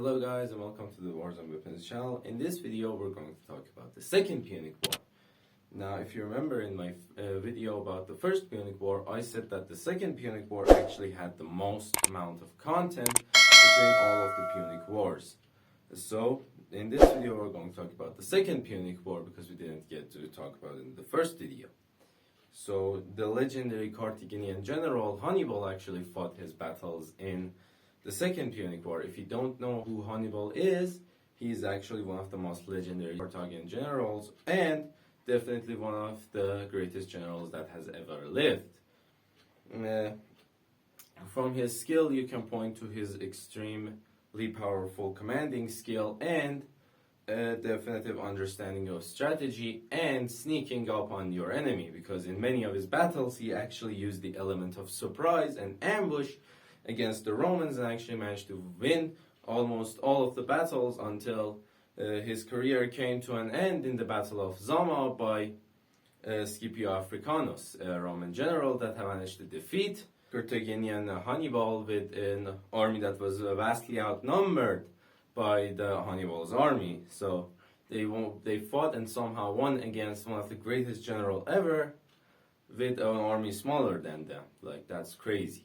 Hello guys and welcome to the Wars and Weapons channel. In this video we're going to talk about the Second Punic War. Now if you remember in my video about the First Punic War, I said that the Second Punic War actually had the most amount of content between all of the Punic Wars. So in this video we're going to talk about the Second Punic War because we didn't get to talk about it in the first video. So the legendary Carthagian general Hannibal actually fought his battles in the Second Punic War. If you don't know who Hannibal is, he's actually one of the most legendary Carthagian generals and definitely one of the greatest generals that has ever lived. From his skill, you can point to his extremely powerful commanding skill and a definitive understanding of strategy and sneaking up on your enemy, because in many of his battles he actually used the element of surprise and ambush against the Romans and actually managed to win almost all of the battles until his career came to an end in the Battle of Zama by Scipio Africanus, a Roman general that had managed to defeat Cartaginian Hannibal with an army that was vastly outnumbered by the Hannibal's army. So they fought and somehow won against one of the greatest general ever with an army smaller than them. Like, that's crazy.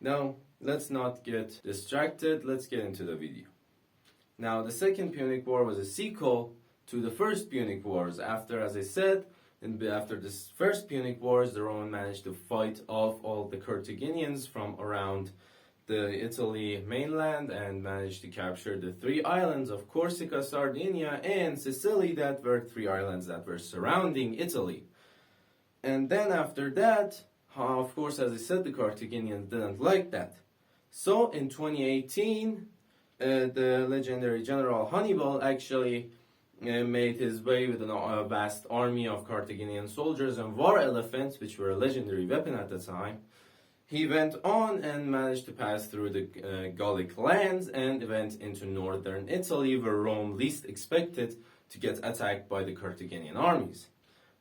Now, let's not get distracted, let's get into the video. Now, the Second Punic War was a sequel to the First Punic Wars. After, as I said, after the First Punic Wars, the Romans managed to fight off all the Carthaginians from around the Italy mainland and managed to capture the three islands of Corsica, Sardinia, and Sicily, that were three islands that were surrounding Italy. And then after that, of course, as I said, the Carthaginians didn't like that. So in 2018, the legendary general Hannibal actually made his way with a vast army of Carthaginian soldiers and war elephants, which were a legendary weapon at the time. He went on and managed to pass through the Gallic lands and went into northern Italy, where Rome least expected to get attacked by the Carthaginian armies.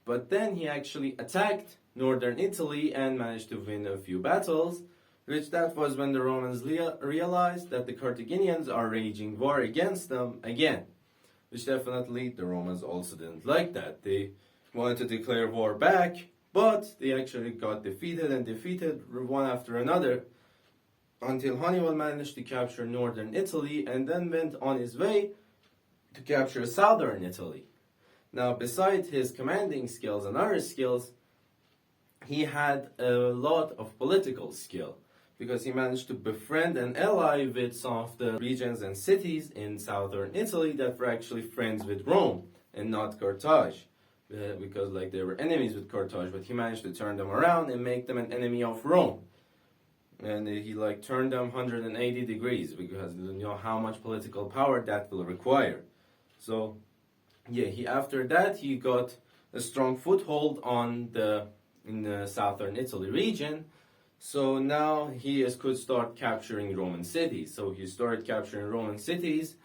But then he actually attacked northern Italy and managed to win a few battles, which that was when the Romans realized that the Carthaginians are waging war against them again, which definitely the Romans also didn't like that. They wanted to declare war back, but they actually got defeated one after another until Hannibal managed to capture northern Italy and then went on his way to capture southern Italy. Now, besides his commanding skills and other skills, he had a lot of political skill, because he managed to befriend and ally with some of the regions and cities in southern Italy that were actually friends with Rome and not Carthage, because like they were enemies with Carthage, but he managed to turn them around and make them an enemy of Rome. And he turned them 180 degrees, because you know how much political power that will require. So yeah, after that he got a strong foothold in the southern Italy region. So now he could start capturing Roman cities. So he started capturing Roman cities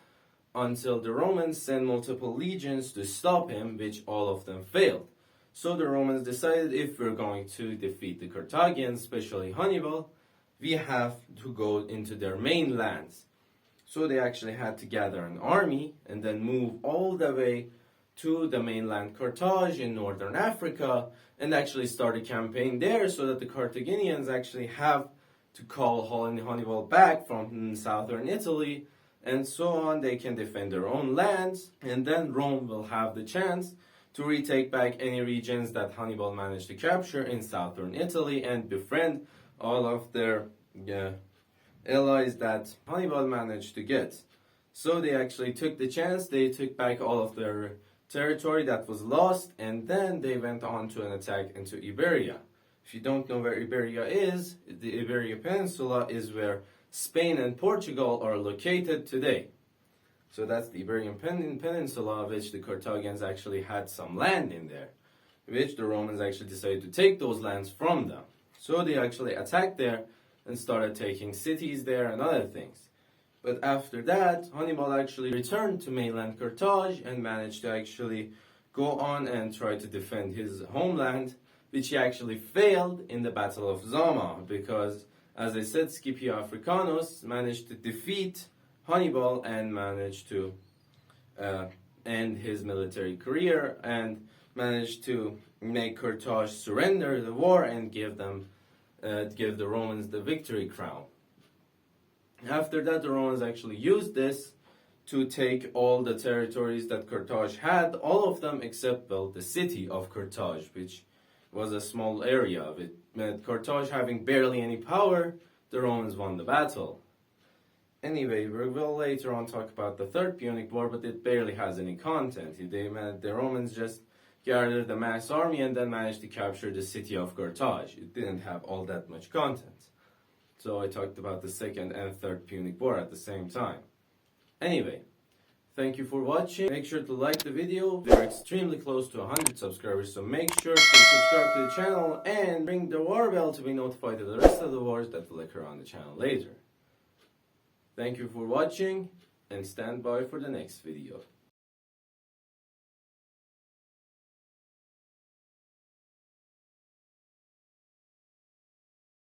until the Romans sent multiple legions to stop him, which all of them failed. So the Romans decided, if we're going to defeat the Carthaginians, especially Hannibal, we have to go into their mainlands. So they actually had to gather an army and then move all the way to the mainland Carthage in northern Africa and actually start a campaign there, so that the Carthaginians actually have to call Hannibal back from southern Italy, and so on. They can defend their own lands, and then Rome will have the chance to retake back any regions that Hannibal managed to capture in southern Italy and befriend all of their allies that Hannibal managed to get. So they actually took the chance. They took back all of their territory that was lost, and then they went on to an attack into Iberia. If you don't know where Iberia is, the Iberian Peninsula is where Spain and Portugal are located today. So that's the Iberian Peninsula, which the Carthaginians actually had some land in there, which the Romans actually decided to take those lands from them. So they actually attacked there and started taking cities there and other things. But after that, Hannibal actually returned to mainland Carthage and managed to actually go on and try to defend his homeland, which he actually failed in the Battle of Zama, because, as I said, Scipio Africanus managed to defeat Hannibal and managed to end his military career and managed to make Carthage surrender the war and give the Romans the victory crown. After that, the Romans actually used this to take all the territories that Carthage had, all of them except, well, the city of Carthage, which was a small area of it. With Carthage having barely any power, the Romans won the battle. Anyway, we will later on talk about the Third Punic War, but it barely has any content. The Romans just gathered a mass army and then managed to capture the city of Carthage. It didn't have all that much content. So I talked about the Second and Third Punic War at the same time. Anyway, thank you for watching. Make sure to like the video. We are extremely close to 100 subscribers, so make sure to subscribe to the channel and ring the war bell to be notified of the rest of the wars that will occur on the channel later. Thank you for watching and stand by for the next video.